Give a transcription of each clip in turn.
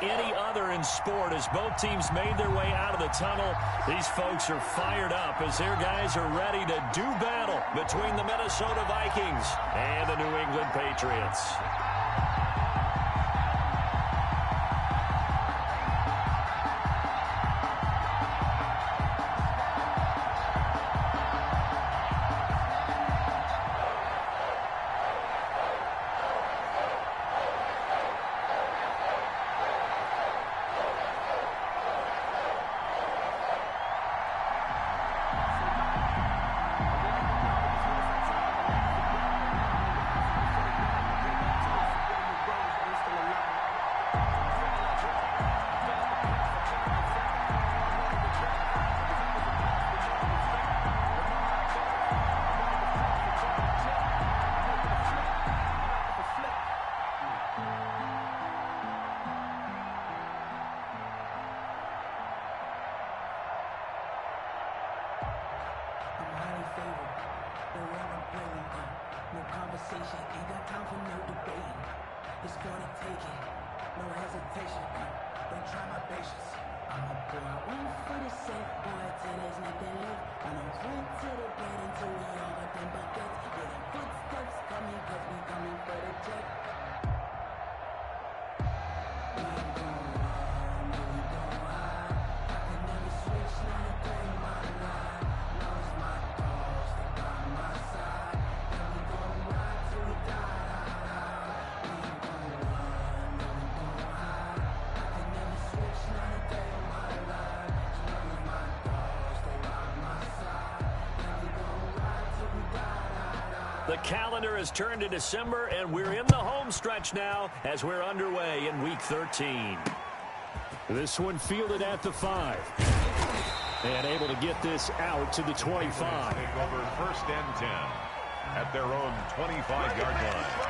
any other in sport as both teams made their way out of the tunnel. These folks are fired up as their guys are ready to do battle between the Minnesota Vikings and the New England Patriots. The calendar has turned to December, and we're in the home stretch now as we're underway in Week 13. This one fielded at the 5. And able to get this out to the 25. Take over 1st and 10 at their own 25-yard line.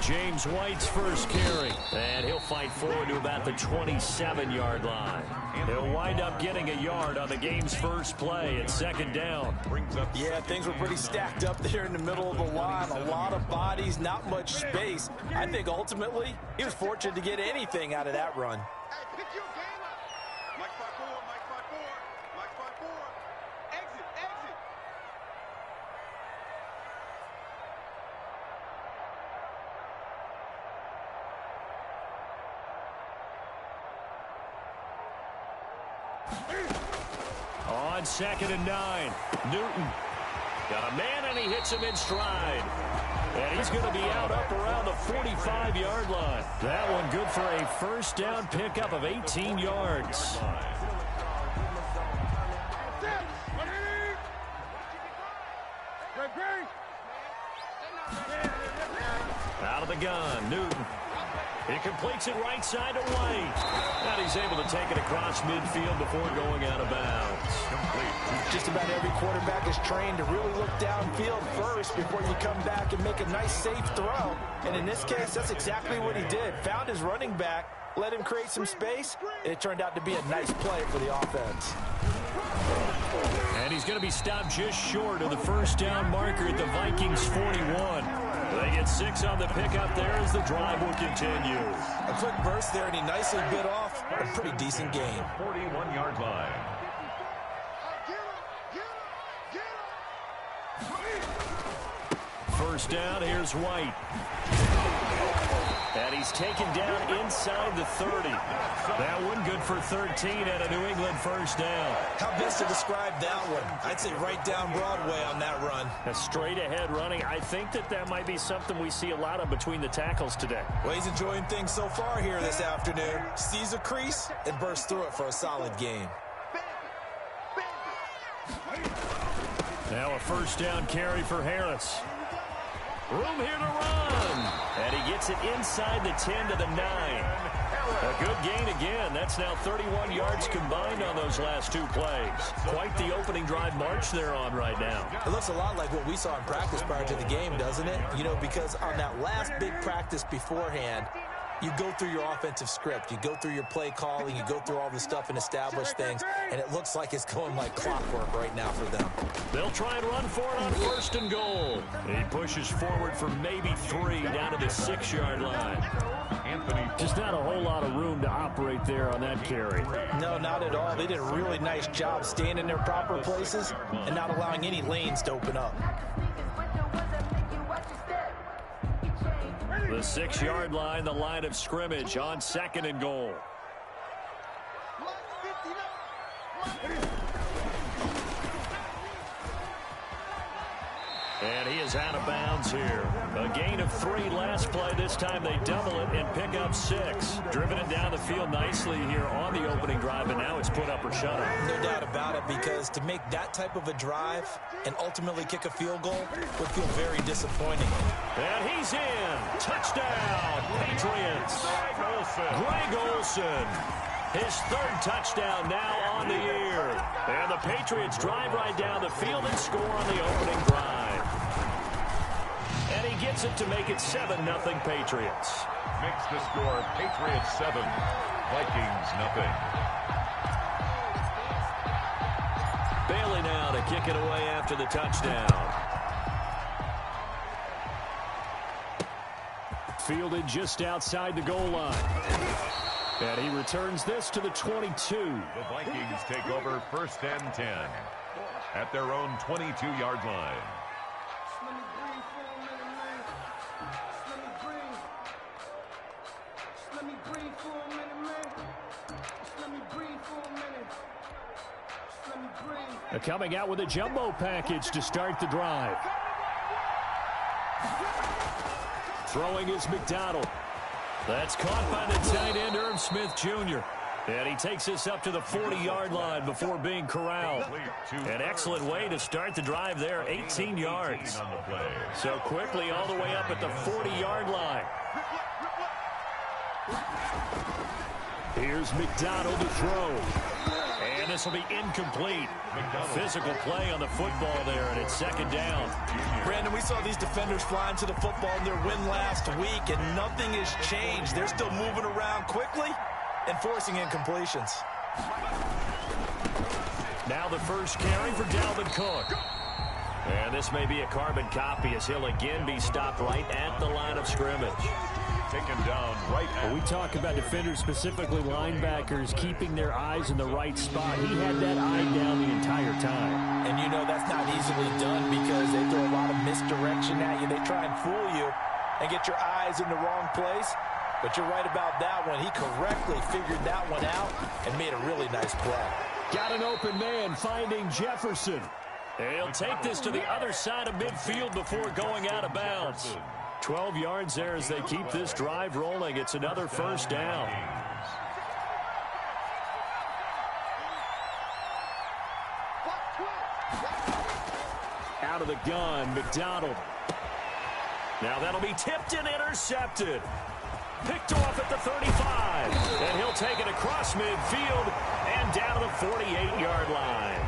James White's first carry, and he'll fight forward to about the 27-yard line. He'll wind up getting a yard on the game's first play at 2nd down. Yeah, things were pretty stacked up there in the middle of the line. A lot of bodies, not much space. I think ultimately he was fortunate to get anything out of that run. On 2nd and 9, Newton got a man, and he hits him in stride. And he's going to be out up around the 45-yard line. That one good for a first down pickup of 18 yards. Out of the gun, Newton. He completes it right side to White. And he's able to take it across midfield before going out of bounds. Just about every quarterback is trained to really look downfield first before you come back and make a nice, safe throw. And in this case, that's exactly what he did. Found his running back, let him create some space, and it turned out to be a nice play for the offense. And he's going to be stopped just short of the first down marker at the Vikings 41. They get 6 on the pickup there as the drive will continue. A quick burst there, and he nicely bit off a pretty decent gain. 41-yard line. First down, here's White. And he's taken down inside the 30. That one good for 13 and a New England first down. How best to describe that one? I'd say right down Broadway on that run. A straight ahead running. I think that might be something we see a lot of between the tackles today. Well, he's enjoying things so far here this afternoon. Sees a crease and bursts through it for a solid game. Now a first down carry for Harris. Room here to run. And he gets it inside the 10 to the 9. A good gain again. That's now 31 yards combined on those last two plays. Quite the opening drive march they're on right now. It looks a lot like what we saw in practice prior to the game, doesn't it? You know, because on that last big practice beforehand, you go through your offensive script. You go through your play calling. You go through all the stuff and establish things. And it looks like it's going like clockwork right now for them. They'll try and run for it on first and goal. He pushes forward for maybe 3 down to the 6-yard line. Just not a whole lot of room to operate there on that carry. No, not at all. They did a really nice job staying in their proper places and not allowing any lanes to open up. The 6-yard line, the line of scrimmage on second and goal. And he is out of bounds here. A gain of 3 last play. This time they double it and pick up 6. Driven it down the field nicely here on the opening drive, and now it's put up or shut up. No doubt about it, because to make that type of a drive and ultimately kick a field goal would feel very disappointing. And he's in. Touchdown, Patriots. Greg Olsen. His 3rd touchdown now on the year. And the Patriots drive right down the field and score on the opening drive. And he gets it to make it 7-0 Patriots. Makes the score Patriots 7, Vikings 0. Bailey now to kick it away after the touchdown. Fielded just outside the goal line. And he returns this to the 22. The Vikings take over 1st and 10 at their own 22-yard line. Coming out with a jumbo package to start the drive. Throwing is McDonald. That's caught by the tight end, Irv Smith Jr. And he takes us up to the 40-yard line before being corralled. An excellent way to start the drive there, 18 yards. So quickly all the way up at the 40-yard line. Here's McDonald to throw. And this will be incomplete. Physical play on the football there, and it's 2nd down. Brandon, we saw these defenders flying to the football in their win last week, and nothing has changed. They're still moving around quickly and forcing incompletions. Now the first carry for Dalvin Cook. And this may be a carbon copy as he'll again be stopped right at the line of scrimmage. Taken down right at. We talk about defenders, specifically linebackers, keeping their eyes in the right spot. He had that eye down the entire time. And you know that's not easily done because they throw a lot of misdirection at you. They try and fool you and get your eyes in the wrong place. But you're right about that one. He correctly figured that one out and made a really nice play. Got an open man finding Jefferson. He'll take this to the other side of midfield before going out of bounds. 12 yards there as they keep this drive rolling. It's another first down. Out of the gun, McDonald. Now that'll be tipped and intercepted. Picked off at the 35. And he'll take it across midfield and down to the 48-yard line.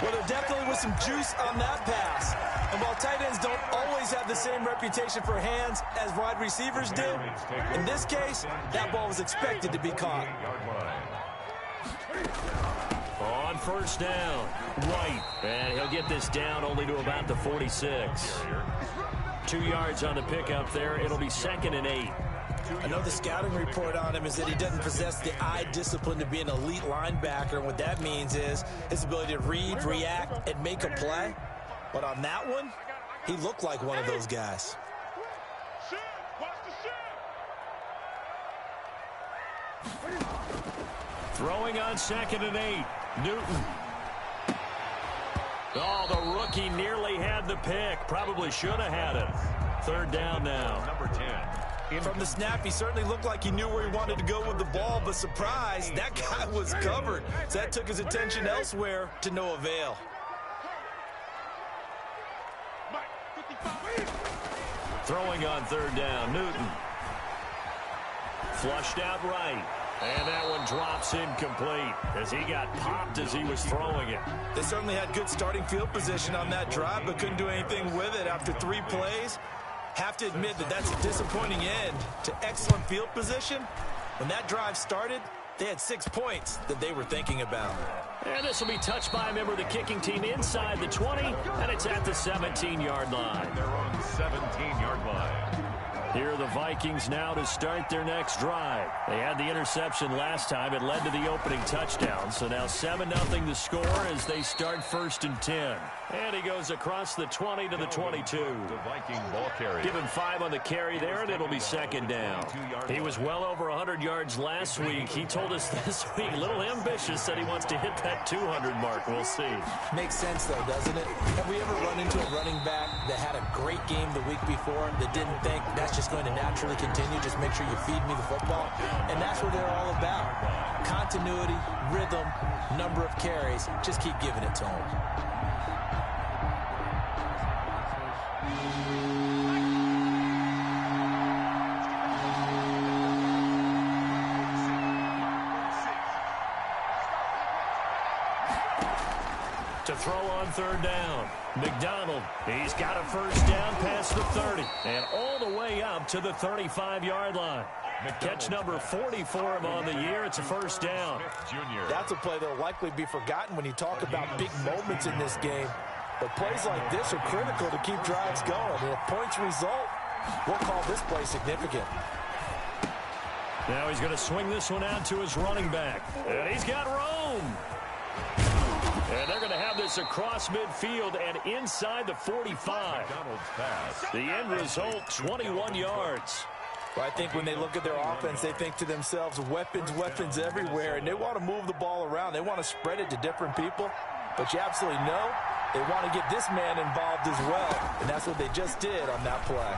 Well, there definitely was some juice on that pass. And while tight ends don't always have the same reputation for hands as wide receivers do, in this case, that ball was expected to be caught. On first down, White. And he'll get this down only to about the 46. 2 yards on the pickup there. It'll be 2nd and 8. I know the scouting report on him is that he doesn't possess the eye discipline to be an elite linebacker. And what that means is his ability to read, react, and make a play. But on that one, he looked like one of those guys. Throwing on 2nd and 8. Newton. Oh, the rookie nearly had the pick. Probably should have had it. 3rd down now. Number 10. From the snap, he certainly looked like he knew where he wanted to go with the ball, but surprise, that guy was covered. So that took his attention elsewhere to no avail. Throwing on 3rd down, Newton. Flushed out right. And that one drops incomplete as he got popped as he was throwing it. They certainly had good starting field position on that drive, but couldn't do anything with it after 3 plays. Have to admit that that's a disappointing end to excellent field position. When that drive started, they had 6 points that they were thinking about. And this will be touched by a member of the kicking team inside the 20, and it's at the 17-yard line. They're on 17-yard line. Here are the Vikings now to start their next drive. They had the interception last time. It led to the opening touchdown. So now 7-0 the score as they start 1st and 10. And he goes across the 20 to the 22. The Viking ball carrier. Give him 5 on the carry there, and it'll be 2nd down. He was well over 100 yards last week. He told us this week, a little ambitious, said he wants to hit that 200 mark. We'll see. Makes sense, though, doesn't it? Have we ever run into a running back that had a great game the week before that didn't think that's just going to naturally continue? Just make sure you feed me the football. And that's what they're all about. Continuity, rhythm, number of carries. Just keep giving it to them. To throw on 3rd down. McDonald, he's got a 1st down past the 30 and all the way up to the 35-yard line. Catch number 40 for him on the year. It's a 1st down. That's a play that will likely be forgotten when you talk about big moments in this game. But plays like this are critical to keep drives going. And if points result, we'll call this play significant. Now he's going to swing this one out to his running back. And he's got room. And they're going to have this across midfield and inside the 45. The end result, 21 yards. Well, I think when they look at their offense, they think to themselves, weapons, weapons everywhere. And they want to move the ball around. They want to spread it to different people. But you absolutely know they want to get this man involved as well. And that's what they just did on that play.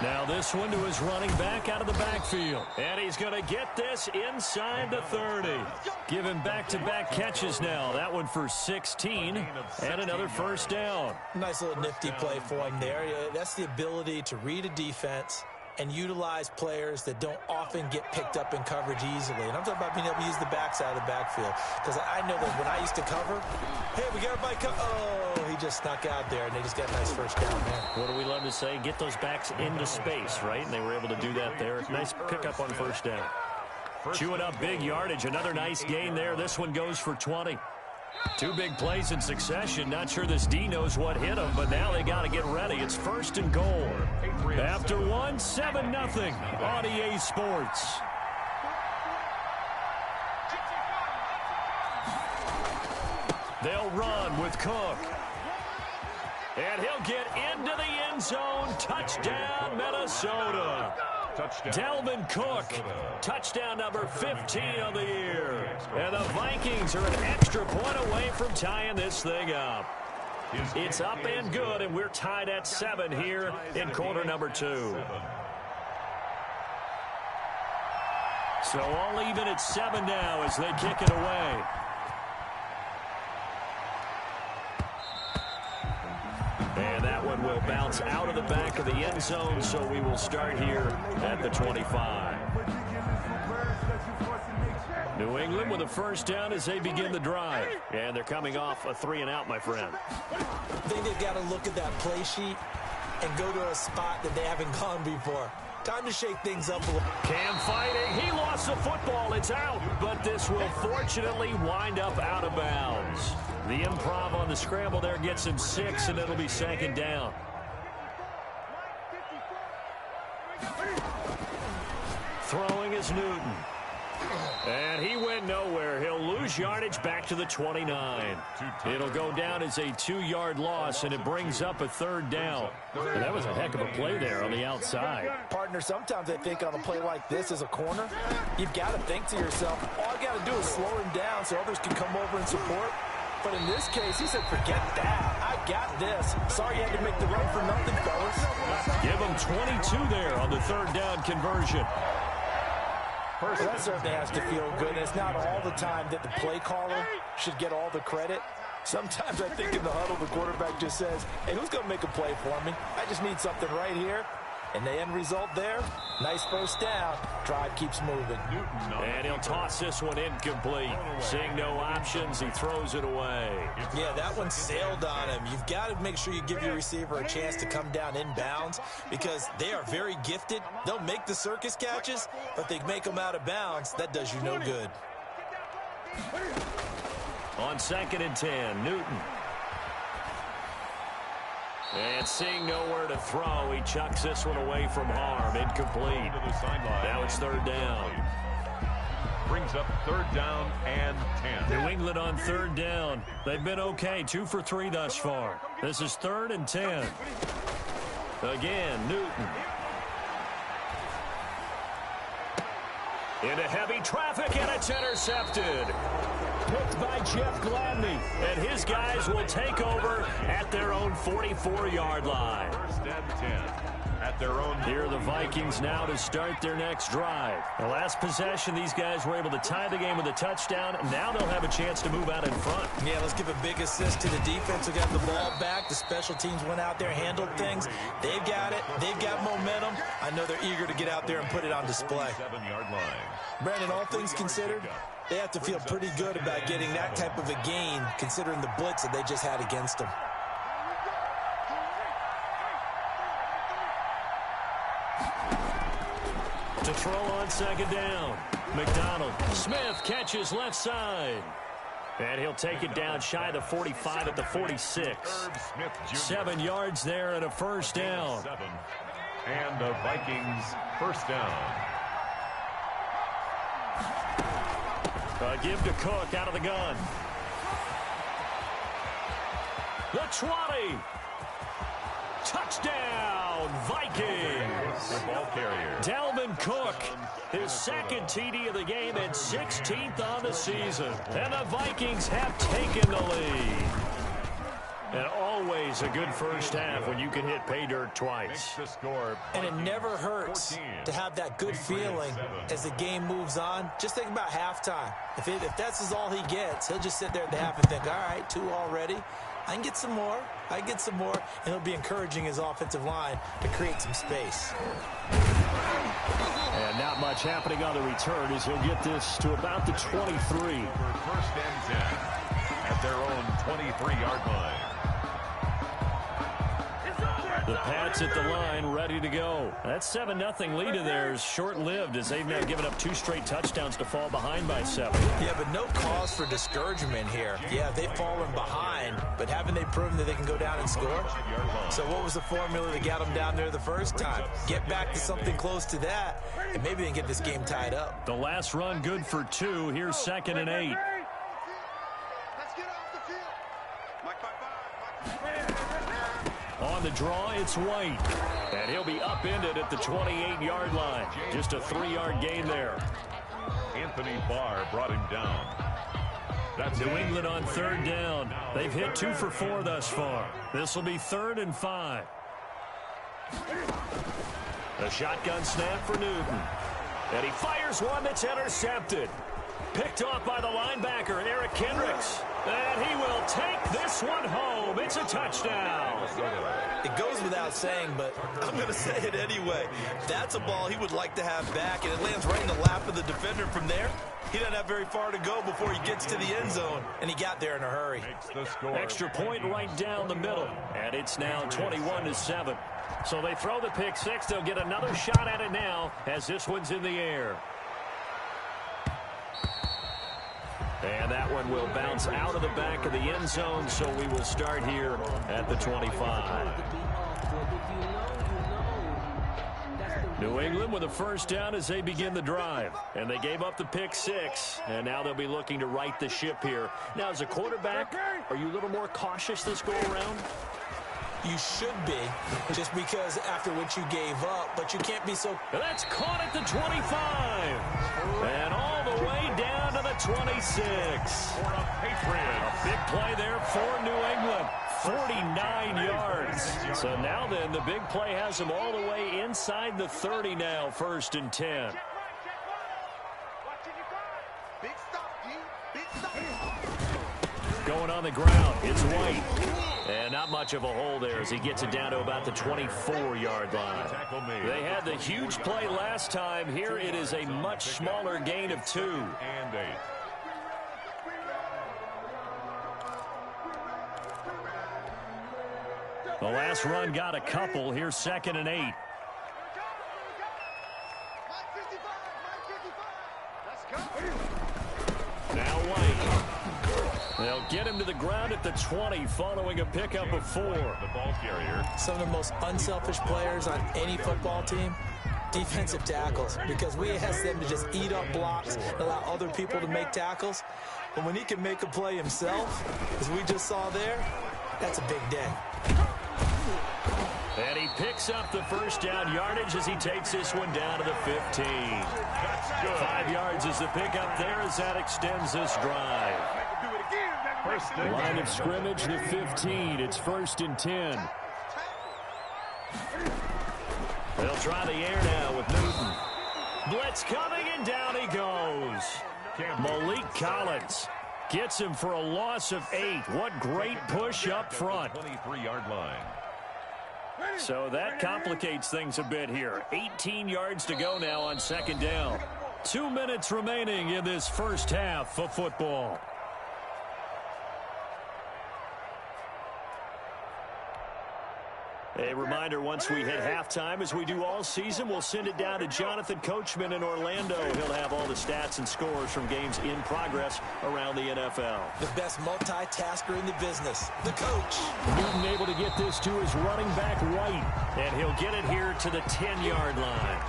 Now this one to his running back out of the backfield. And he's going to get this inside the 30. Give him back-to-back catches now. That one for 16 and another 1st down. Nice little nifty play for him there. That's the ability to read a defense and utilize players that don't often get picked up in coverage easily. And I'm talking about being able to use the backside of the backfield. Because I know that when I used to cover, hey, we got everybody oh, he just snuck out there, and they just got a nice 1st down there. What do we love to say? Get those backs into space, right? And they were able to do that there. Nice pickup on 1st down. Chewing up big yardage. Another nice gain there. This one goes for 20. 2 big plays in succession. Not sure this D knows what hit him, but now they got to get ready. It's 1st and goal. After 1, 7-0 on EA Sports. They'll run with Cook. And he'll get into the end zone. Touchdown, Minnesota. Dalvin Cook, touchdown number 15 of the year. And the Vikings are an extra point away from tying this thing up. It's up and good, and we're tied at 7 here in quarter number 2. So all even at 7 now as they kick it away. And that one will bounce out of the back of the end zone, so we will start here at the 25. New England with a 1st down as they begin the drive. And they're coming off a 3-and-out, my friend. I think they've got to look at that play sheet and go to a spot that they haven't gone before. Time to shake things up a little. Cam fighting. He lost the football. It's out. But this will fortunately wind up out of bounds. The improv on the scramble there gets him 6, and it'll be 2nd down. Throwing is Newton. And he went nowhere. He'll lose yardage back to the 29. It'll go down as a 2-yard loss, and it brings up a 3rd down. And that was a heck of a play there on the outside. Partner, sometimes I think on a play like this as a corner, you've got to think to yourself, all I got to do is slow him down so others can come over and support. But in this case, he said, forget that. I got this. Sorry you had to make the run for nothing, fellas. Give him 22 there on the 3rd down conversion. Well, that certainly has to feel good. And it's not all the time that the play caller should get all the credit. Sometimes I think in the huddle, the quarterback just says, hey, who's going to make a play for me? I just need something right here. And the end result there, nice first down. Drive keeps moving. And he'll toss this one incomplete. Seeing no options, he throws it away. Yeah, that one sailed on him. You've got to make sure you give your receiver a chance to come down inbounds because they are very gifted. They'll make the circus catches, but they make them out of bounds. That does you no good. On 2nd and 10, Newton. And seeing nowhere to throw, he chucks this one away from harm. Incomplete. Now it's 3rd down. Brings up 3rd down and 10. New England on 3rd down. They've been okay, 2 for 3 thus far. This is 3rd and 10. Again, Newton. Into heavy traffic, and it's intercepted. Picked by Jeff Gladney. And his guys will take over at their own 44-yard line. 1st and 10 at their own. Here are the Vikings now to start their next drive. The last possession, these guys were able to tie the game with a touchdown. Now they'll have a chance to move out in front. Yeah, let's give a big assist to the defense who got the ball back. The special teams went out there, handled things. They've got it. They've got momentum. I know they're eager to get out there and put it on display. 7-yard line. Brandon, all things considered, they have to feel pretty good about getting that type of a gain considering the blitz that they just had against them. To throw on 2nd down. McDonald. Smith catches left side. And he'll take it down shy of the 45 at the 46. 7 yards there and a 1st down. And the Vikings 1st down. Give to Cook out of the gun. The 20. Touchdown, Vikings. The ball carrier. Dalvin Cook, his 2nd TD of the game and 16th on the season. And the Vikings have taken the lead. And always a good first half when you can hit pay dirt twice. The score. And it never hurts to have that good feeling as the game moves on. Just think about halftime. If that's all he gets, he'll just sit there at the half and think, all right, 2 already. I can get some more. I can get some more. And he'll be encouraging his offensive line to create some space. And not much happening on the return as he'll get this to about the 23. 1st and 10 at their own 23-yard line. The Pats at the line, ready to go. That 7-0 lead of theirs short-lived as they've now given up 2 straight touchdowns to fall behind by 7. Yeah, but no cause for discouragement here. Yeah, they've fallen behind, but haven't they proven that they can go down and score? So what was the formula that got them down there the first time? Get back to something close to that, and maybe they can get this game tied up. The last run good for 2. Here's 2nd and 8. On the draw, it's White. And he'll be upended at the 28-yard line. Just a 3-yard gain there. Anthony Barr brought him down. That's New England on 3rd down. They've hit 2 for 4 thus far. This will be 3rd and 5. A shotgun snap for Newton. And he fires one that's intercepted. Picked off by the linebacker, Eric Kendricks. And he will take this one home. It's a touchdown. It goes without saying, but I'm going to say it anyway. That's a ball he would like to have back, and it lands right in the lap of the defender from there. He doesn't have very far to go before he gets to the end zone, and he got there in a hurry. Extra point right down the middle, and it's now 21-7. So they throw the pick 6. They'll get another shot at it now as this one's in the air. And that one will bounce out of the back of the end zone, so we will start here at the 25. New England with a 1st down as they begin the drive. And they gave up the pick 6, and now they'll be looking to right the ship here. Now, as a quarterback, are you a little more cautious this go-around? You should be, just because after what you gave up, but you can't be so... That's caught at the 25. And all the way down to the 26. For a Patriot. A big play there for New England. 49 yards. So now then, the big play has them all the way inside the 30 now, 1st and 10. Going on the ground, it's White. And not much of a hole there as he gets it down to about the 24-yard line. They had the huge play last time. Here it is a much smaller gain of 2. And 8. The last run got a couple. Here's 2nd and 8. Now White. They'll get him to the ground at the 20 following a pickup of 4. The ball carrier. Some of the most unselfish players on any football team, defensive tackles, because we ask them to just eat up blocks and allow other people to make tackles. But when he can make a play himself, as we just saw there, that's a big day. And he picks up the first down yardage as he takes this one down to the 15. That's good. 5 yards is the pickup there as that extends this drive. Line of scrimmage, the 15. It's 1st and 10. They'll try the air now with Newton. Blitz coming, and down he goes. Malik Collins gets him for a loss of 8. What great push up front. 23-yard line. So that complicates things a bit here. 18 yards to go now on 2nd down. 2 minutes remaining in this first half of football. A reminder, once we hit halftime, as we do all season, we'll send it down to Jonathan Coachman in Orlando. He'll have all the stats and scores from games in progress around the NFL. The best multitasker in the business, the coach. Newton able to get this to his running back White, and he'll get it here to the 10-yard line.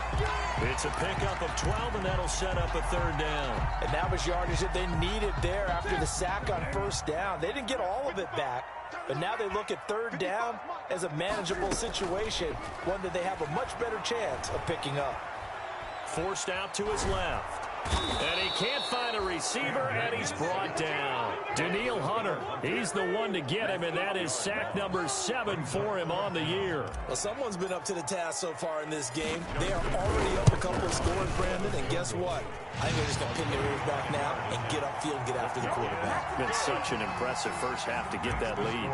It's a pickup of 12, and that'll set up a 3rd down. And that was yardage that they needed there after the sack on 1st down. They didn't get all of it back, but now they look at 3rd down as a manageable situation, one that they have a much better chance of picking up. Forced out to his left. And he can't find a receiver, and he's brought down. Daniil Hunter, he's the one to get him, and that is sack number 7 for him on the year. Well, someone's been up to the task so far in this game. They are already up a couple of scores, Brandon, and guess what? I think they're just going to pin their ears back now and get upfield and get after the quarterback. Been such an impressive first half to get that lead.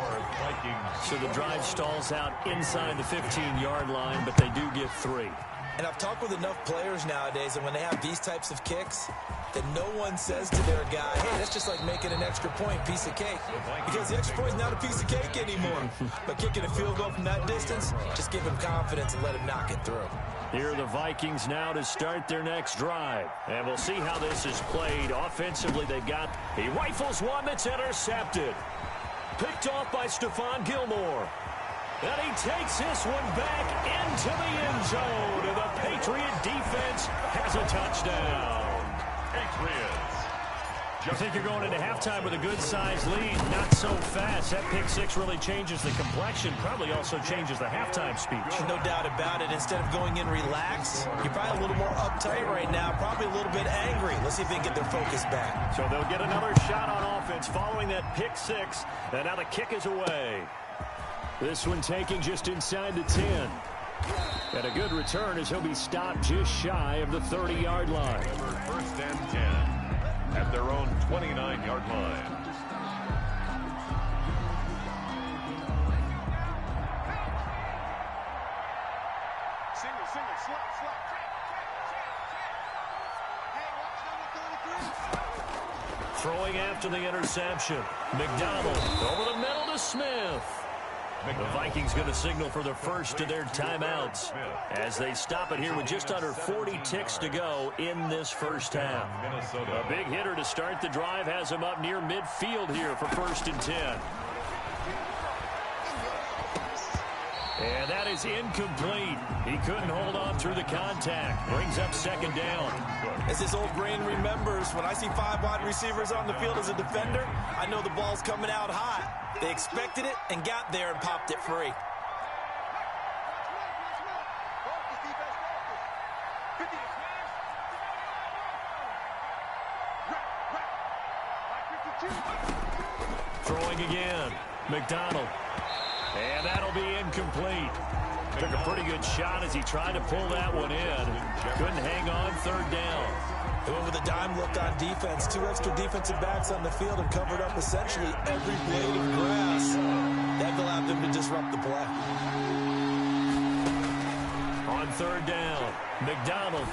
So the drive stalls out inside the 15-yard line, but they do get 3. And I've talked with enough players nowadays that when they have these types of kicks, that no one says to their guy, hey, that's just like making an extra point, piece of cake. Because the extra point is not a piece of cake anymore. But kicking a field goal from that distance, just give him confidence and let him knock it through. Here are the Vikings now to start their next drive. And we'll see how this is played. Offensively, they've got, he rifles one that's intercepted. Picked off by Stephon Gilmore. And he takes this one back into the end zone. And the Patriot defense has a touchdown. Patriots. I think you're going into halftime with a good-sized lead. Not so fast. That pick 6 really changes the complexion. Probably also changes the halftime speech. No doubt about it. Instead of going in relaxed, you're probably a little more uptight right now. Probably a little bit angry. Let's see if they can get their focus back. So they'll get another shot on offense following that pick 6. And now the kick is away. This one taken just inside the 10. And a good return as he'll be stopped just shy of the 30-yard line. 1st and 10 at their own 29-yard line. Throwing after the interception. McDonald over the middle to Smith. The Vikings going to signal for the first of their timeouts as they stop it here with just under 40 ticks to go in this first half. A big hitter to start the drive has him up near midfield here for 1st and 10. And that is incomplete. He couldn't hold on through the contact. Brings up 2nd down. As this old brain remembers, when I see 5 wide receivers on the field as a defender, I know the ball's coming out hot. They expected it and got there and popped it free. Throwing again. McDonald. And that'll be incomplete. Took a pretty good shot as he tried to pull that one in. Couldn't hang on third down. Going with a dime look on defense. 2 extra defensive backs on the field and covered up essentially every blade of grass. That allowed them to disrupt the play. On third down, McDonald.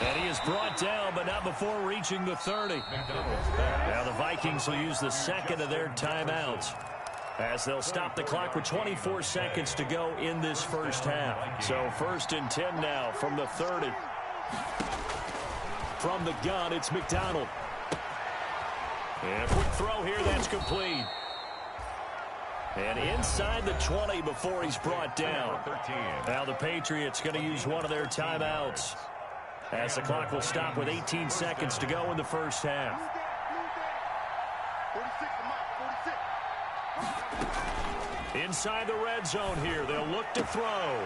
And he is brought down, but not before reaching the 30. Now the Vikings will use the second of their timeouts, as they'll stop the clock with 24 seconds to go in this first half. So 1st and 10 now from the 30. From the gun, it's McDonald. And a quick throw here, that's complete. And inside the 20 before he's brought down. Now the Patriots going to use one of their timeouts, as the clock will stop with 18 seconds to go in the first half. Inside the red zone here, they'll look to throw.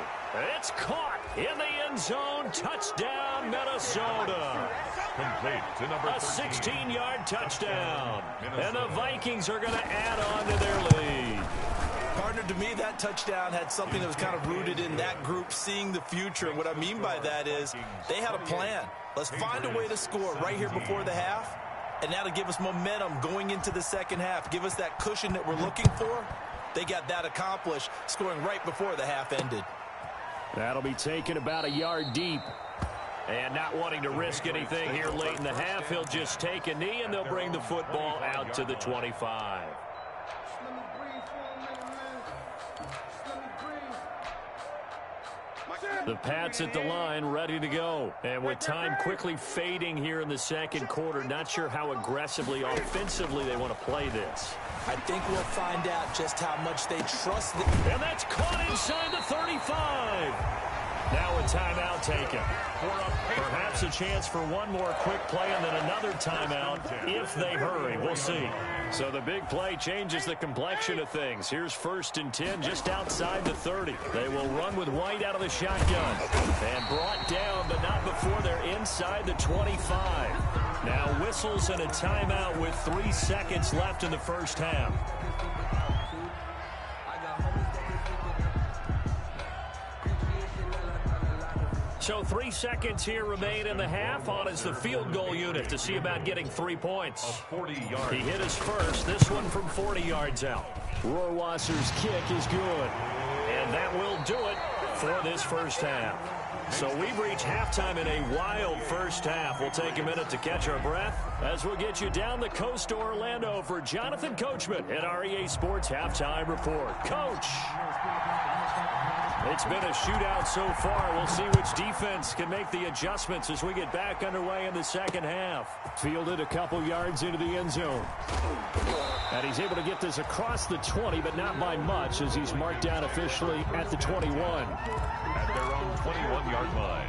It's caught in the end zone. Touchdown, Minnesota. Complete to number 13. A 16-yard touchdown. And the Vikings are going to add on to their lead. Partner, to me, that touchdown had something that was kind of rooted in that group seeing the future. And what I mean by that is they had a plan. Let's find a way to score right here before the half. And that'll give us momentum going into the second half. Give us that cushion that we're looking for. They got that accomplished, scoring right before the half ended. That'll be taken about a yard deep. And not wanting to risk anything here late in the half, he'll just take a knee, and they'll bring the football out to the 25. The Pats at the line, ready to go. And with time quickly fading here in the second quarter, not sure how aggressively, offensively they want to play this. I think we'll find out just how much they trust the... And that's caught inside the 35. Now a timeout taken. Perhaps a chance for one more quick play and then another timeout if they hurry. We'll see. So the big play changes the complexion of things. Here's 1st and 10 just outside the 30. They will run with White out of the shotgun. And brought down, but not before they're inside the 25. Now whistles and a timeout with 3 seconds left in the first half. So 3 seconds here remain in the half. On is the field goal unit to see about getting 3 points. 40 yards. He hit his first, this one from 40 yards out. Rohrwasser's kick is good. And that will do it for this first half. So we've reached halftime in a wild first half. We'll take a minute to catch our breath as we'll get you down the coast to Orlando for Jonathan Coachman at our EA Sports Halftime Report. Coach! It's been a shootout so far. We'll see which defense can make the adjustments as we get back underway in the second half. Fielded a couple yards into the end zone. And he's able to get this across the 20, but not by much, as he's marked down officially at the 21. At their own 21-yard line.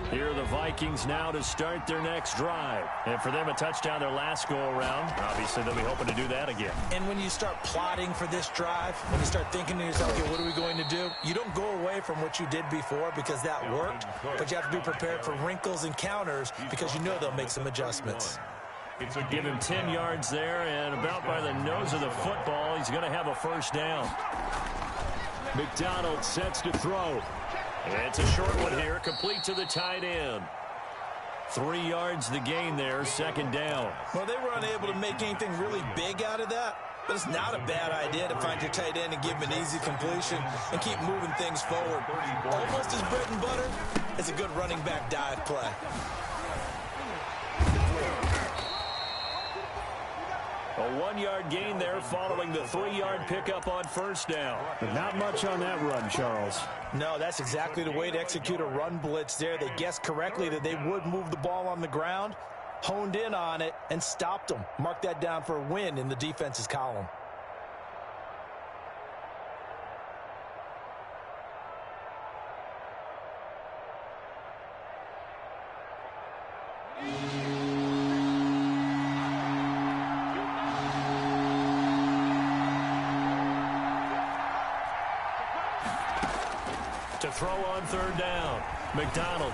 Here are the Vikings now to start their next drive. And for them, a touchdown their last go-around. Obviously, they'll be hoping to do that again. And when you start plotting for this drive, when you start thinking to yourself, okay, what are we going to do? You don't go away from what you did before because that worked, but you have to be prepared for wrinkles and counters because you know they'll make some adjustments. Give him 10 yards there, and about by the nose of the football, he's going to have a first down. McDonald sets to throw. It's a short one here, complete to the tight end. 3 yards the gain there, second down. Well, they were unable to make anything really big out of that, but it's not a bad idea to find your tight end and give him an easy completion and keep moving things forward. Almost as bread and butter as a good running back dive play. A 1-yard gain there following the 3-yard pickup on first down. But not much on that run, Charles. No, that's exactly the way to execute a run blitz there. They guessed correctly that they would move the ball on the ground, honed in on it, and stopped them. Mark that down for a win in the defense's column. To throw on third down, McDonald.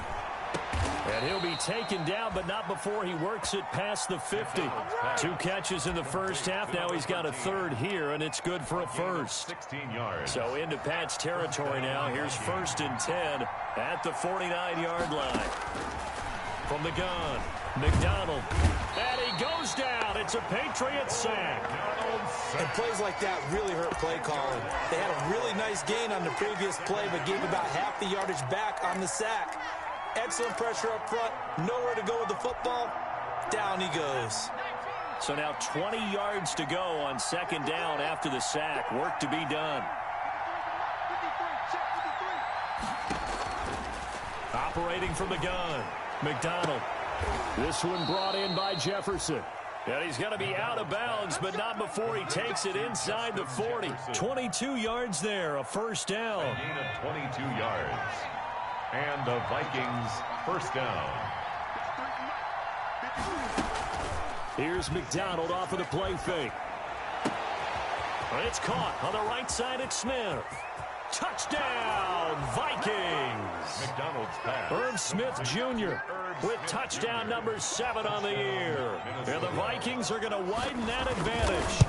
And he'll be taken down, but not before he works it past the 50. 2 catches in the first half. Now he's got a third here, and it's good for a first. 16 yards. So into Pat's territory now. Here's 1st and 10 at the 49-yard line. From the gun, McDonald. And he goes down. It's a Patriot sack. And plays like that really hurt play calling. They had a really nice gain on the previous play, but gave about half the yardage back on the sack. Excellent pressure up front. Nowhere to go with the football. Down he goes. So now 20 yards to go on 2nd down after the sack. Work to be done. Operating from the gun, McDonald. This one brought in by Jefferson. And he's going to be out of bounds, but not before he takes it inside the 40. 22 yards there, a first down. A gain of 22 yards. And the Vikings first down. Here's McDonald off of the play fake. It's caught on the right side at Smith. Touchdown, Vikings! McDonald's pass. Irv Smith Jr. with touchdown number 7 on the year. And the Vikings are going to widen that advantage.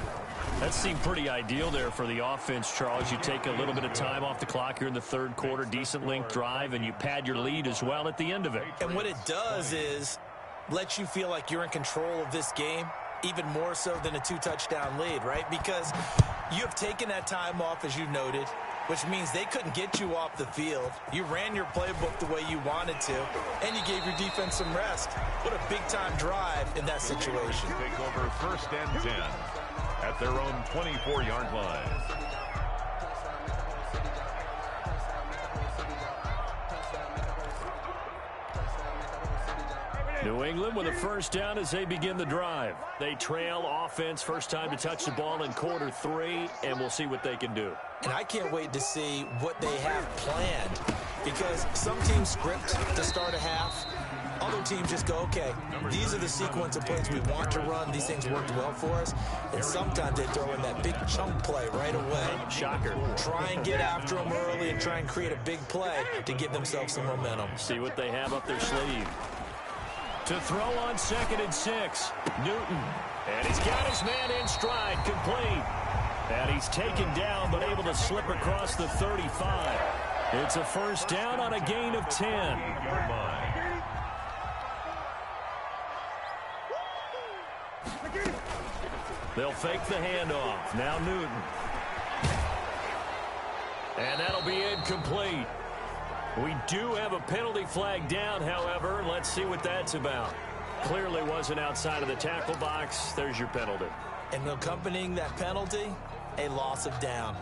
That seemed pretty ideal there for the offense, Charles. You take a little bit of time off the clock here in the 3rd quarter, decent length drive, and you pad your lead as well at the end of it. And what it does is let you feel like you're in control of this game, even more so than a 2-touchdown lead, right? Because you have taken that time off, as you noted, which means they couldn't get you off the field. You ran your playbook the way you wanted to, and you gave your defense some rest. What a big-time drive in that situation. Take over 1st and 10 at their own 24-yard line. New England with a first down as they begin the drive. They trail offense, first time to touch the ball in quarter 3, and we'll see what they can do. And I can't wait to see what they have planned, because some teams script to start a half. Other teams just go, okay, these are the sequence of plays we want to run. These things worked well for us. And sometimes they throw in that big chunk play right away. Shocker. Try and get after them early and try and create a big play to give themselves some momentum. See what they have up their sleeve. To throw on 2nd and 6, Newton. And he's got his man in stride, complete. And he's taken down, but able to slip across the 35. It's a first down on a gain of 10. They'll fake the handoff. Now Newton. And that'll be incomplete. We do have a penalty flag down, however. Let's see what that's about. Clearly wasn't outside of the tackle box. There's your penalty. And accompanying that penalty, a loss of down.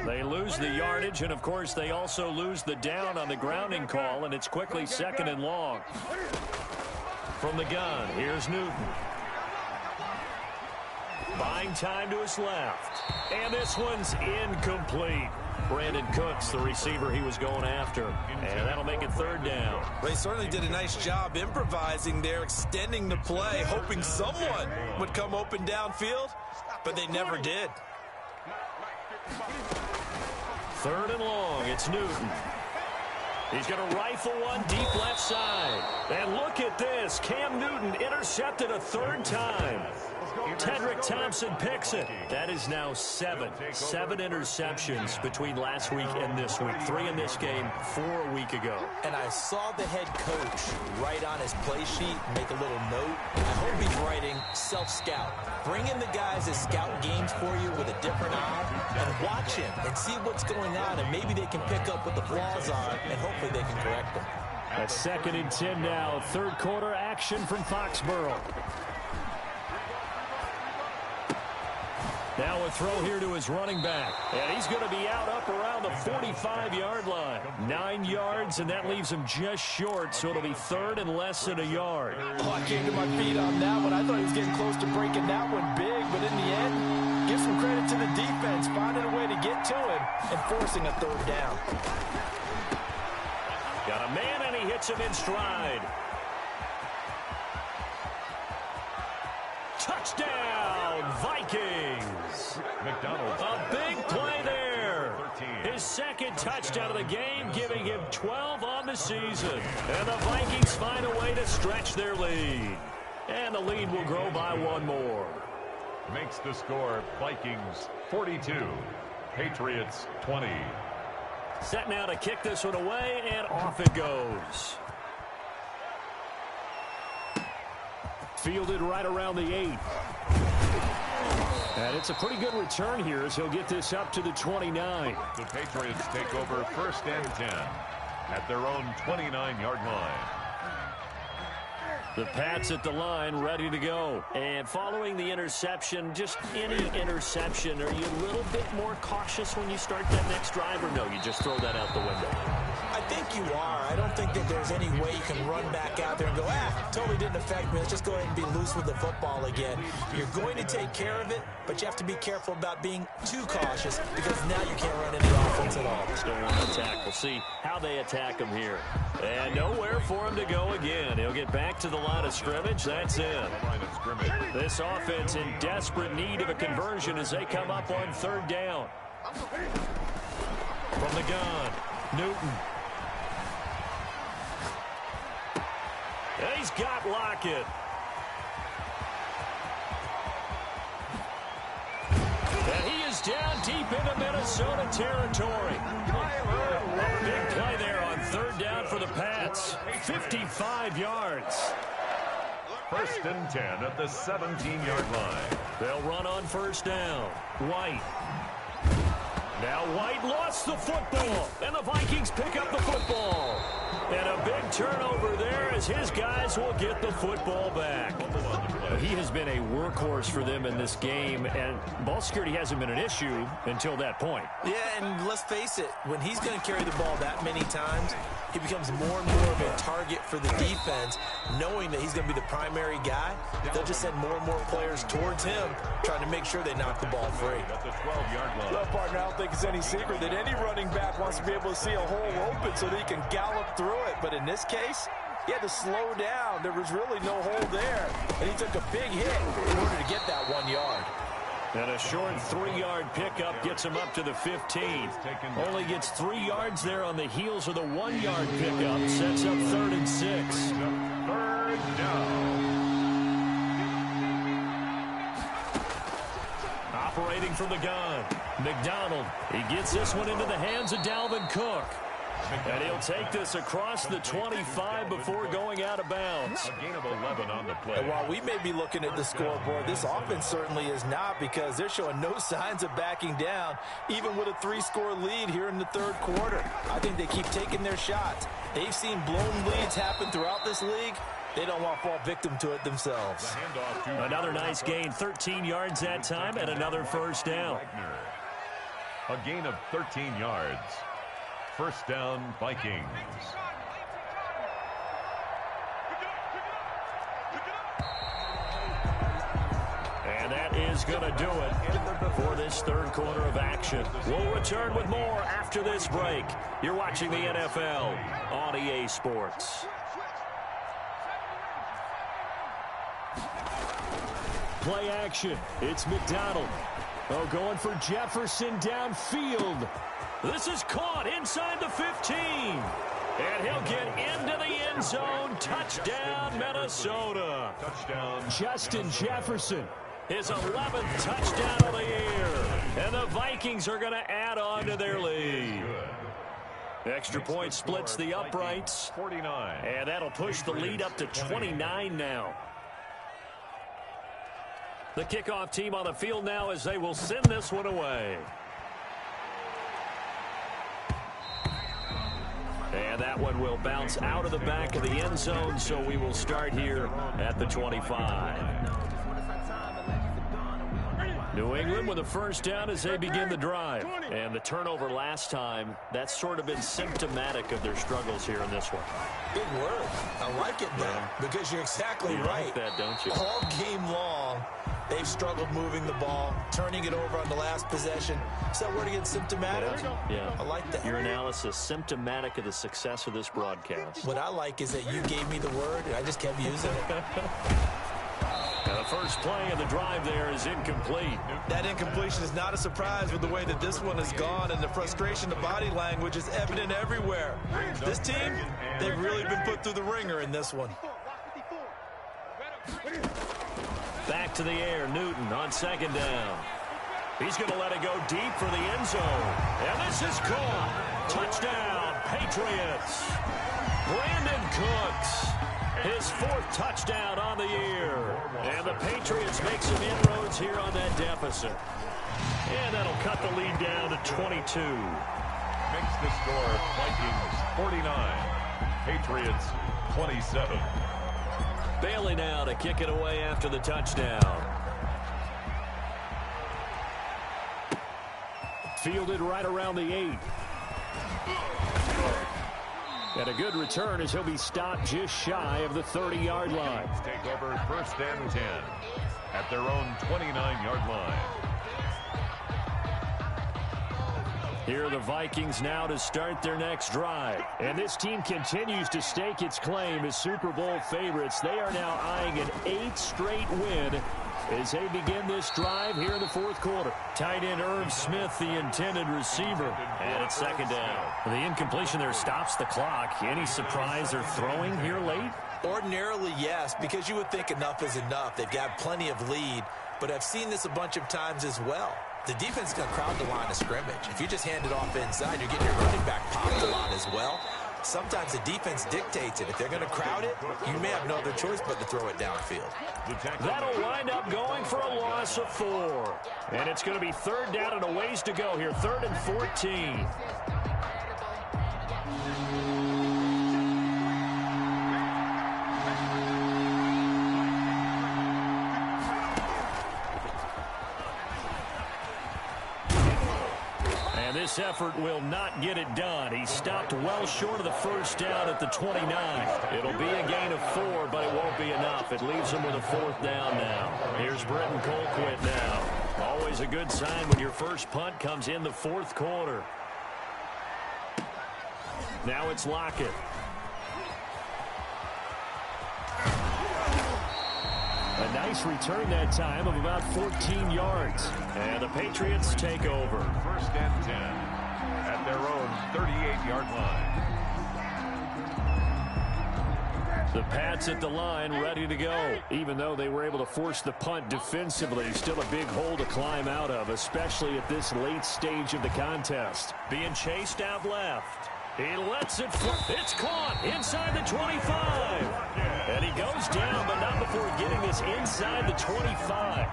They lose the yardage, and, of course, they also lose the down on the grounding call, and it's quickly 2nd and long. From the gun, here's Newton. Buying time to his left. And this one's incomplete. Brandon Cooks, the receiver he was going after. And that'll make it 3rd down. They certainly did a nice job improvising there, extending the play, hoping someone would come open downfield, but they never did. 3rd and long, it's Newton. He's going to rifle one deep left side. And look at this. Cam Newton intercepted a 3rd time. Tedrick Thompson picks it. That is now 7 interceptions between last week and this week. 3 in this game, 4 a week ago. And I saw the head coach write on his play sheet, make a little note. I hope he's writing self-scout. Bring in the guys that scout games for you with a different eye and watch him and see what's going on, and maybe they can pick up what the flaws are, and hopefully they can correct them. That's 2nd and 10 now. 3rd quarter action from Foxborough. Now a throw here to his running back. And he's going to be out up around the 45-yard line. 9 yards, and that leaves him just short, so it'll be 3rd and less than a yard. Oh, I came to my feet on that one. I thought he was getting close to breaking that one big, but in the end, give some credit to the defense, finding a way to get to him and forcing a 3rd down. Got a man, and he hits him in stride. Touchdown, Vikings! McDonald's. A big play there. His second touchdown of the game, giving him 12 on the season. And the Vikings find a way to stretch their lead. And the lead will grow by one more. Makes the score Vikings 42, Patriots 20. Set now to kick this one away, and off it goes. Fielded right around the 8. And it's a pretty good return here as he'll get this up to the 29. The Patriots take over first and 10 at their own 29-yard line. The Pats at the line, ready to go. And following the interception, just any interception, are you a little bit more cautious when you start that next drive, or no, you just throw that out the window? I think you are. I don't think that there's any way you can run back out there and go, totally didn't affect me. Let's just go ahead and be loose with the football again. You're going to take care of it, but you have to be careful about being too cautious because now you can't run any offense at all. Still want to attack. We'll see how they attack him here. And nowhere for him to go again. He'll get back to the line of scrimmage. That's it. This offense in desperate need of a conversion as they come up on third down. From the gun, Newton. And he's got Lockett. And he is down deep into Minnesota territory. Big play there on third down for the Pats. 55 yards. First and 10 at the 17-yard line. They'll run on first down. White. Now White lost the football, and the Vikings pick up the football. And a big turnover there as his guys will get the football back. He has been a workhorse for them in this game, and ball security hasn't been an issue until that point. Yeah, and let's face it, when he's going to carry the ball that many times, he becomes more and more of a target for the defense, knowing that he's going to be the primary guy. They'll just send more and more players towards him, trying to make sure they knock the ball free. At the 12-yard line. Well, partner, I don't think it's any secret that any running back wants to be able to see a hole open so that he can gallop through it. But in this case, he had to slow down. There was really no hole there, and he took a big hit in order to get that 1 yard. And a short 3-yard pickup gets him up to the 15. Only gets 3 yards there on the heels of the 1-yard pickup. Sets up 3rd and 6. Third down. Operating from the gun, McDonald. He gets this one into the hands of Dalvin Cook. And he'll take this across the 25 before going out of bounds. A gain of 11 on the play. And while we may be looking at the scoreboard, this offense certainly is not, because they're showing no signs of backing down, even with a 3-score lead here in the third quarter. I think they keep taking their shots. They've seen blown leads happen throughout this league. They don't want to fall victim to it themselves. Another nice gain, 13 yards that time, and another first down. A gain of 13 yards. First down, Vikings. And that is going to do it for this third quarter of action. We'll return with more after this break. You're watching the NFL on EA Sports. Play action. It's McDonald. Oh, going for Jefferson downfield. This is caught inside the 15. And he'll get into the end zone. Touchdown, Minnesota. Touchdown. Justin Jefferson, his 11th touchdown of the year. And the Vikings are going to add on to their lead. Extra point splits the uprights. 49. And that'll push the lead up to 29 now. The kickoff team on the field now as they will send this one away. And that one will bounce out of the back of the end zone, so we will start here at the 25. New England with a first down as they begin the drive. And the turnover last time, that's sort of been symptomatic of their struggles here in this one. Big word. I like it now, because you're exactly right. Like that, don't you? All game long, they've struggled moving the ball, turning it over on the last possession. Is that word again, symptomatic? Yeah. I like that. Your analysis, symptomatic of the success of this broadcast. What I like is that you gave me the word, and I just kept using it. The first play of the drive there is incomplete. That incompletion is not a surprise with the way that this one has gone, and the frustration, the body language is evident everywhere. This team, they've really been put through the ringer in this one. Back to the air, Newton on second down. He's going to let it go deep for the end zone. And this is caught. Touchdown, Patriots. Brandon Cooks, his 4th touchdown on the year. And the Patriots make some inroads here on that deficit. And that'll cut the lead down to 22. Makes the score Vikings 49, Patriots 27. Bailey now to kick it away after the touchdown. Fielded right around the 8. And a good return as he'll be stopped just shy of the 30-yard line. Take over first and 10 at their own 29-yard line. Here are the Vikings now to start their next drive. And this team continues to stake its claim as Super Bowl favorites. They are now eyeing an 8th straight win as they begin this drive here in the 4th quarter. Tight end Irv Smith, the intended receiver. And it's second down. The incompletion there stops the clock. Any surprise they're throwing here late? Ordinarily, yes, because you would think enough is enough. They've got plenty of lead, but I've seen this a bunch of times as well. The defense is going to crowd the line of scrimmage. If you just hand it off inside, you're getting your running back popped a lot as well. Sometimes the defense dictates it. If they're going to crowd it, you may have no other choice but to throw it downfield. That'll wind up going for a loss of 4. And it's going to be 3rd down and a ways to go here. 3rd and 14. And this effort will not get it done. He stopped well short of the first down at the 29. It'll be a gain of 4, but it won't be enough. It leaves him with a 4th down now. Here's Britton Colquitt now. Always a good sign when your first punt comes in the 4th quarter. Now it's Lockett. A nice return that time of about 14 yards. And the Patriots take over. First and 10 at their own 38-yard line. The Pats at the line ready to go. Even though they were able to force the punt defensively, still a big hole to climb out of, especially at this late stage of the contest. Being chased out left. He lets it fly. It's caught inside the 25. And he goes down, but not before getting this inside the 25.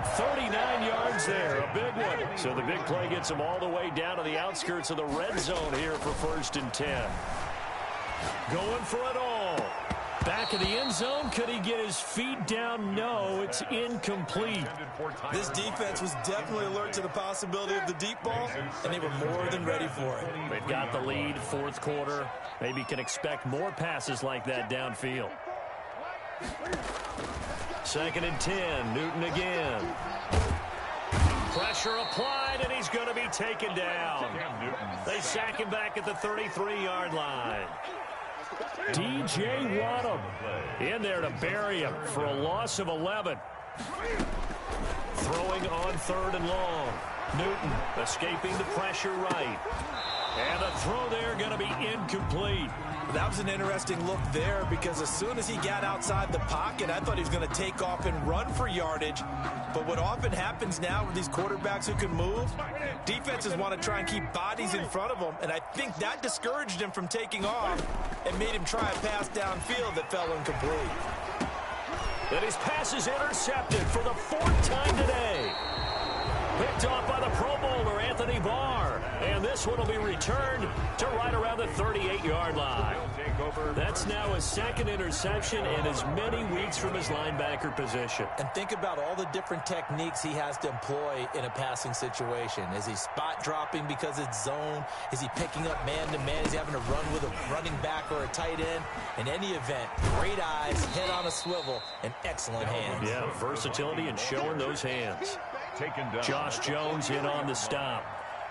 39 yards there, a big one. So the big play gets him all the way down to the outskirts of the red zone here for 1st and 10. Going for it all. Back in the end zone. Could he get his feet down? No, it's incomplete. This defense was definitely alert to the possibility of the deep ball, and they were more than ready for it. They've got the lead, 4th quarter. Maybe can expect more passes like that downfield. 2nd and 10. Newton again. Pressure applied, and he's going to be taken down. They sack him back at the 33-yard line. DJ Waddle in there to bury him for a loss of 11. Throwing on 3rd and long. Newton escaping the pressure right. And the throw there going to be incomplete. That was an interesting look there because as soon as he got outside the pocket, I thought he was going to take off and run for yardage. But what often happens now with these quarterbacks who can move, defenses want to try and keep bodies in front of them, and I think that discouraged him from taking off and made him try a pass downfield that fell incomplete. And his pass is intercepted for the 4th time today. Picked off by the Pro Bowler, Anthony Barr. And this one will be returned to right around the 38-yard line. That's now his 2nd interception and as many weeks from his linebacker position. And think about all the different techniques he has to employ in a passing situation. Is he spot dropping because it's zone? Is he picking up man-to-man? Is he having to run with a running back or a tight end? In any event, great eyes, head on a swivel, and excellent hands. Yeah, versatility and showing those hands. Josh Jones in on the stop.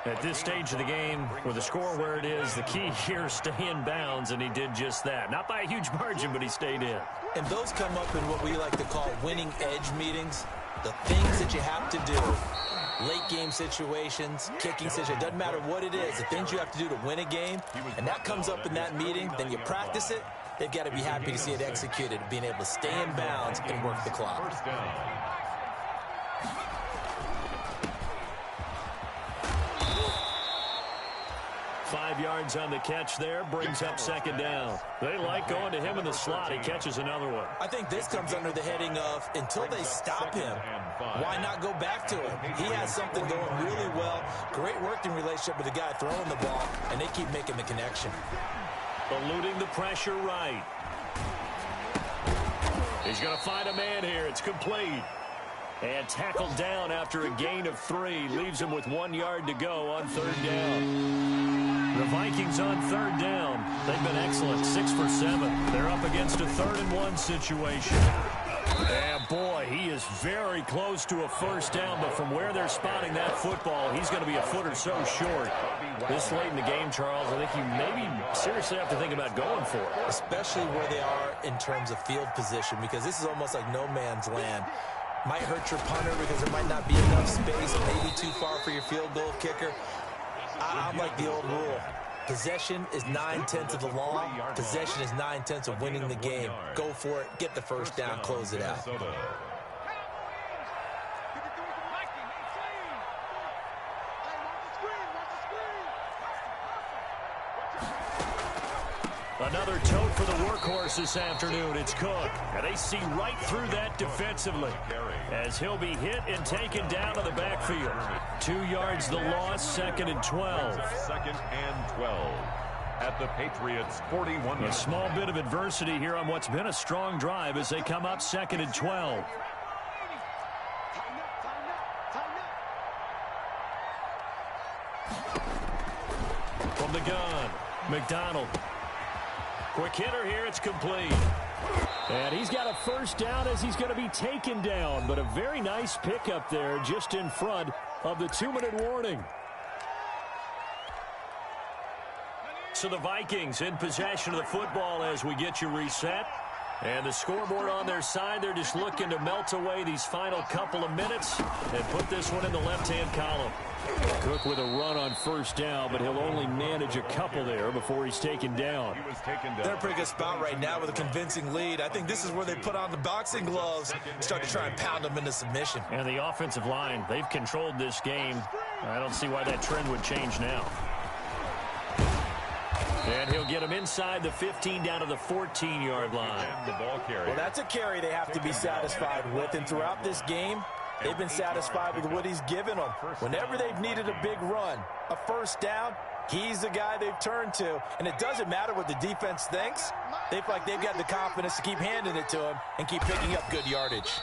At this stage of the game, with the score where it is, the key here is stay in bounds, and he did just that. Not by a huge margin, but he stayed in. And those come up in what we like to call winning edge meetings. The things that you have to do, late game situations, kicking situations, doesn't matter what it is, the things you have to do to win a game, and that comes up in that meeting, then you practice it, they've got to be happy to see it executed, being able to stay in bounds and work the clock. First down. 5 yards on the catch there, brings up second down. They like going to him in the slot. He catches another one. I think this comes under the heading of, until they stop him, why not go back to him? He has something going really well, great working relationship with the guy throwing the ball, and they keep making the connection. Eluding the pressure right. He's going to find a man here. It's complete. And tackled down after a gain of 3. Leaves him with 1 yard to go on third down. The Vikings on third down. They've been excellent, 6 for 7. They're up against a 3rd and 1 situation. And boy, he is very close to a first down, but from where they're spotting that football, he's going to be a foot or so short. This late in the game, Charles, I think you maybe seriously have to think about going for it. Especially where they are in terms of field position, because this is almost like no man's land. Might hurt your punter because there might not be enough space, maybe too far for your field goal kicker. I'm like the old rule. Possession is 9/10 of the law. Possession is 9/10 of winning the game. Go for it. Get the first down. Close it out. Another tote for the workhorse this afternoon. It's Cook. And they see right through that defensively as he'll be hit and taken down to the backfield. 2 yards the loss, 2nd and 12. 2nd and 12 at the Patriots' 41. A small bit of adversity here on what's been a strong drive as they come up 2nd and 12. From the gun, McDonald. Quick hitter here, it's complete. And he's got a first down as he's going to be taken down, but a very nice pickup there just in front of the 2-minute warning. So the Vikings in possession of the football as we get you reset. And the scoreboard on their side, they're just looking to melt away these final couple of minutes and put this one in the left-hand column. Cook with a run on first down, but he'll only manage a couple there before he's taken down. They're in a pretty good spot right now with a convincing lead. I think this is where they put on the boxing gloves and start to try and pound them into submission. And the offensive line, they've controlled this game. I don't see why that trend would change now. And he'll get him inside the 15 down to the 14-yard line. The ball carrier. Well, that's a carry they have to be satisfied with. And throughout this game, they've been satisfied with what he's given them. Whenever they've needed a big run, a first down, he's the guy they've turned to. And it doesn't matter what the defense thinks. They feel like they've got the confidence to keep handing it to him and keep picking up good yardage.